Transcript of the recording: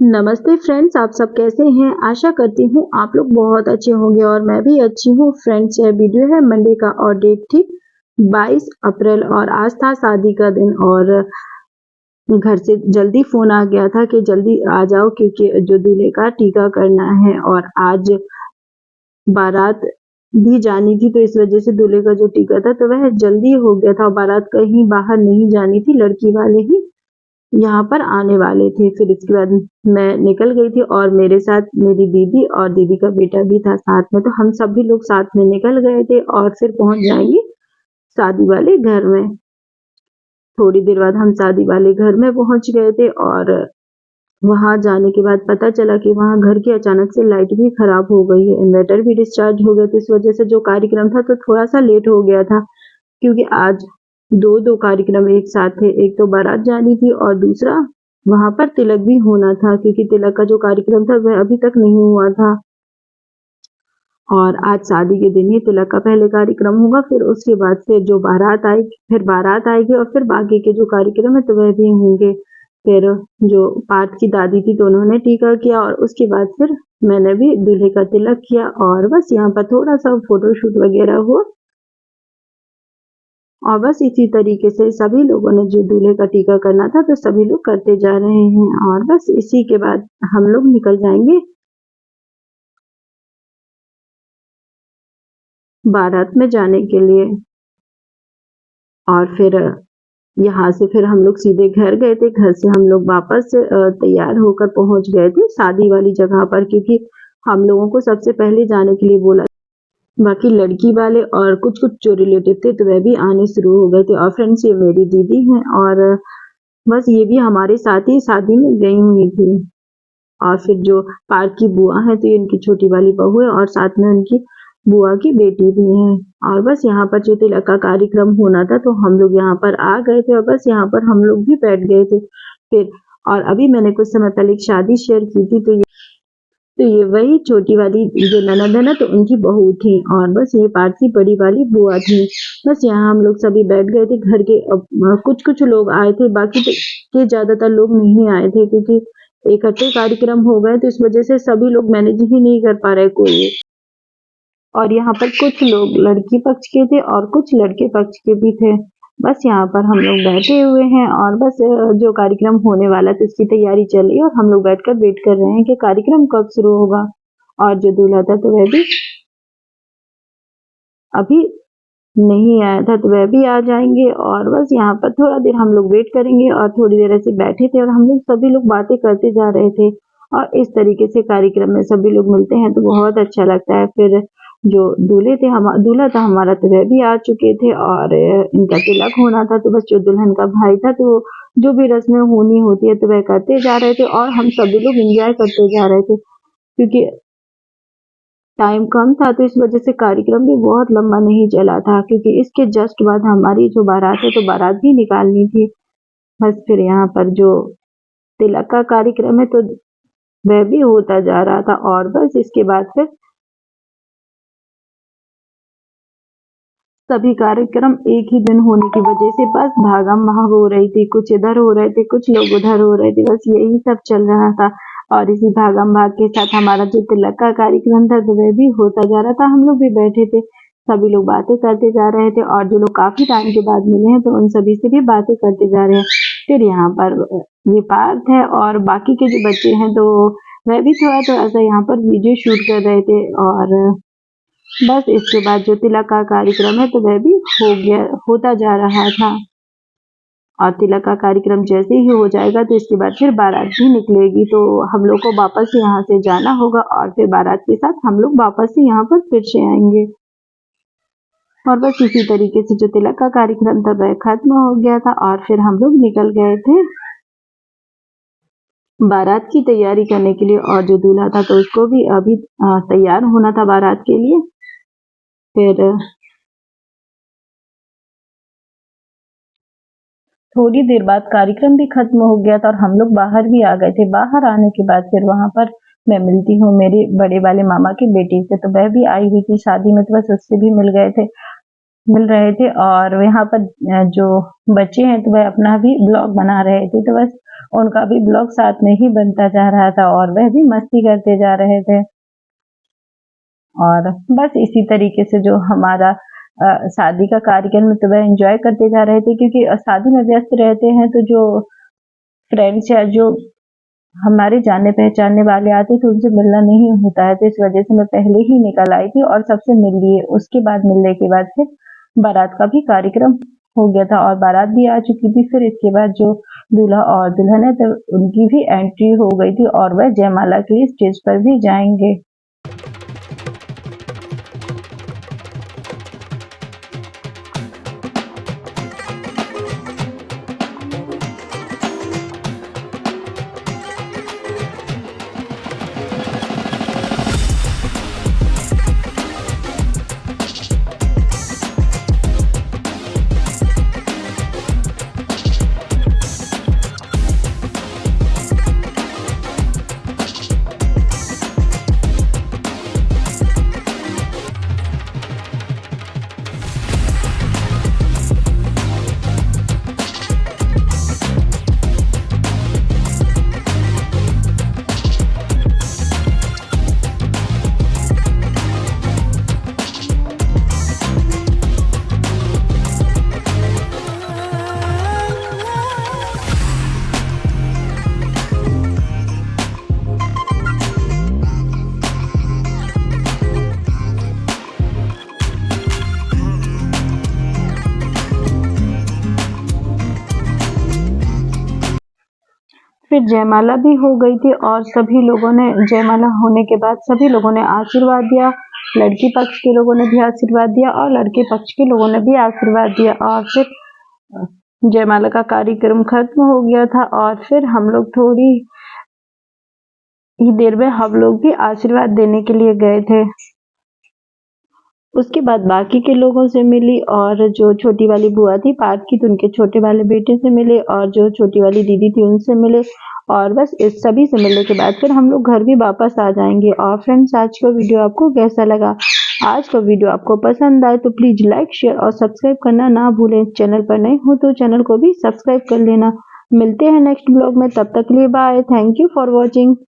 नमस्ते फ्रेंड्स, आप सब कैसे हैं? आशा करती हूँ आप लोग बहुत अच्छे होंगे और मैं भी अच्छी हूँ। फ्रेंड्स, यह वीडियो है मंडे का और डेट थी 22 अप्रैल और आज था शादी का दिन और घर से जल्दी फ़ोन आ गया था कि जल्दी आ जाओ क्योंकि जो दूल्हे का टीका करना है और आज बारात भी जानी थी, तो इस वजह से दूल्हे का जो टीका था तो वह जल्दी हो गया था और बारात कहीं बाहर नहीं जानी थी, लड़की वाले ही यहाँ पर आने वाले थे। फिर इसके बाद मैं निकल गई थी और मेरे साथ मेरी दीदी और दीदी का बेटा भी था साथ में, तो हम सभी लोग साथ में निकल गए थे और फिर पहुंच जाएंगे शादी वाले घर में। थोड़ी देर बाद हम शादी वाले घर में पहुंच गए थे और वहां जाने के बाद पता चला कि वहां घर की अचानक से लाइट भी खराब हो गई है, इन्वर्टर भी डिस्चार्ज हो गया, तो इस वजह से जो कार्यक्रम था तो थोड़ा सा लेट हो गया था क्योंकि आज दो कार्यक्रम एक साथ थे। एक तो बारात जानी थी और दूसरा वहां पर तिलक भी होना था क्योंकि तिलक का जो कार्यक्रम था वह अभी तक नहीं हुआ था और आज शादी के दिन ही तिलक का पहले कार्यक्रम होगा, फिर उसके बाद फिर जो बारात आएगी फिर बारात आएगी और फिर बाकी के जो कार्यक्रम है तो वह भी होंगे। फिर जो पार्थ की दादी थी तो उन्होंने टीका किया और उसके बाद फिर मैंने भी दूल्हे का तिलक किया और बस यहाँ पर थोड़ा सा फोटोशूट वगैरह हुआ और बस इसी तरीके से सभी लोगों ने जो दूल्हे का टीका करना था तो सभी लोग करते जा रहे हैं और बस इसी के बाद हम लोग निकल जाएंगे बारात में जाने के लिए। और फिर यहाँ से फिर हम लोग सीधे घर गए थे। घर से हम लोग वापस तैयार होकर पहुंच गए थे शादी वाली जगह पर क्योंकि हम लोगों को सबसे पहले जाने के लिए बोला। बाकी लड़की वाले और कुछ जो रिलेटिव थे तो वह भी आने शुरू हो गए थे। और फ्रेंड्स, ये मेरी दीदी हैं और बस ये भी हमारे साथ ही शादी में गई हुई थी। और फिर जो पार्थ की बुआ है तो ये उनकी छोटी वाली बहू है और साथ में उनकी बुआ की बेटी भी है। और बस यहाँ पर जो तिलक का कार्यक्रम होना था तो हम लोग यहाँ पर आ गए थे और बस यहाँ पर हम लोग भी बैठ गए थे। फिर और अभी मैंने कुछ समय पहले एक शादी शेयर की थी तो ये वही छोटी वाली जो ननद है ना तो उनकी बहू थी और बस ये पार्थ की बड़ी वाली बुआ थी। बस यहाँ हम लोग सभी बैठ गए थे। घर के कुछ लोग आए थे, बाकी के ज्यादातर लोग नहीं आए थे क्योंकि इकट्ठे कार्यक्रम हो गए तो इस वजह से सभी लोग मैनेज ही नहीं कर पा रहे कोई। और यहाँ पर कुछ लोग लड़की पक्ष के थे और कुछ लड़के पक्ष के भी थे। बस यहाँ पर हम लोग बैठे हुए हैं और बस जो कार्यक्रम होने वाला था उसकी तैयारी चल रही है और हम लोग बैठकर वेट कर रहे हैं कि कार्यक्रम कब शुरू होगा। और जो दूल्हा था तो वह भी अभी नहीं आया था तो वह भी आ जाएंगे और बस यहाँ पर थोड़ा देर हम लोग वेट करेंगे। और थोड़ी देर ऐसे बैठे थे और हम लोग सभी लोग बातें करते जा रहे थे और इस तरीके से कार्यक्रम में सभी लोग मिलते हैं तो बहुत अच्छा लगता है। फिर जो दूल्हा था हमारा तो वह भी आ चुके थे और इनका तिलक होना था तो बस जो दुल्हन का भाई था तो जो भी रस्में होनी होती है तो वह करते जा रहे थे और हम सभी लोग एंजॉय करते जा रहे थे क्योंकि टाइम कम था तो इस वजह से कार्यक्रम भी बहुत लंबा नहीं चला था क्योंकि इसके जस्ट बाद हमारी जो बारात है तो बारात भी निकालनी थी। बस फिर यहाँ पर जो तिलक का कार्यक्रम है तो वह भी होता जा रहा था और बस इसके बाद फिर सभी कार्यक्रम एक ही दिन होने की वजह से बस भागम भाग हो रही थी, कुछ इधर हो रहे थे कुछ लोग उधर हो रहे थे, बस यही सब चल रहा था। और इसी भागम भाग के साथ हमारा जो तिलक का कार्यक्रम था तो वह भी होता जा रहा था। हम लोग भी बैठे थे, सभी लोग बातें करते जा रहे थे और जो लोग काफी टाइम के बाद मिले हैं तो उन सभी से भी बातें करते जा रहे हैं। फिर यहाँ पर ये पार्थ है और बाकी के जो बच्चे हैं तो वह भी थोड़ा सा यहाँ पर वीडियो शूट कर रहे थे। और बस इसके बाद जो तिलक का कार्यक्रम है तो वह भी होता जा रहा था और तिलक का कार्यक्रम जैसे ही हो जाएगा तो इसके बाद फिर बारात भी निकलेगी तो हम लोग को वापस यहाँ से जाना होगा और फिर बारात के साथ हम लोग वापस से यहाँ पर फिर से आएंगे। और बस इसी तरीके से जो तिलक का कार्यक्रम था वह खत्म हो गया था और फिर हम लोग निकल गए थे बारात की तैयारी करने के लिए। और जो दूल्हा था तो उसको भी अभी तैयार होना था बारात के लिए। फिर थोड़ी देर बाद कार्यक्रम भी खत्म हो गया था और हम लोग बाहर भी आ गए थे। बाहर आने के बाद फिर वहां पर मैं मिलती हूँ मेरे बड़े वाले मामा की बेटी से, तो वह भी आई हुई थी शादी में तो बस उससे भी मिल रहे थे। और यहाँ पर जो बच्चे हैं तो वह अपना भी ब्लॉग बना रहे थे तो बस उनका भी ब्लॉग साथ में ही बनता जा रहा था और वह भी मस्ती करते जा रहे थे। और बस इसी तरीके से जो हमारा शादी का कार्यक्रम तो वह एंजॉय करते जा रहे थे, क्योंकि शादी में व्यस्त रहते हैं तो जो फ्रेंड्स या जो हमारे जानने पहचानने वाले आते थे उनसे मिलना नहीं होता है, तो इस वजह से मैं पहले ही निकल आई थी और सबसे मिल लिए। उसके बाद मिलने के बाद फिर बारात का भी कार्यक्रम हो गया था और बारात भी आ चुकी थी। फिर इसके बाद जो दूल्हा और दुल्हन है तो उनकी भी एंट्री हो गई थी और वह जयमाला के लिए स्टेज पर भी जाएंगे। फिर जयमाला भी हो गई थी और सभी लोगों ने जयमाला होने के बाद सभी लोगों ने आशीर्वाद दिया। लड़की पक्ष के लोगों ने भी आशीर्वाद दिया और लड़के पक्ष के लोगों ने भी आशीर्वाद दिया और फिर जयमाला का कार्यक्रम खत्म हो गया था और फिर हम लोग थोड़ी ही देर में हम लोग भी आशीर्वाद देने के लिए गए थे। उसके बाद बाकी के लोगों से मिली और जो छोटी वाली बुआ थी पार्थ की तो उनके छोटे वाले बेटे से मिले और जो छोटी वाली दीदी थी उनसे मिले और बस इस सभी से मिलने के बाद फिर हम लोग घर भी वापस आ जाएंगे। और फ्रेंड्स, आज का वीडियो आपको कैसा लगा? आज का वीडियो आपको पसंद आए तो प्लीज लाइक शेयर और सब्सक्राइब करना ना भूलें। चैनल पर नए हो तो चैनल को भी सब्सक्राइब कर लेना। मिलते हैं नेक्स्ट ब्लॉग में, तब तक के लिए bye. Thank you for watching.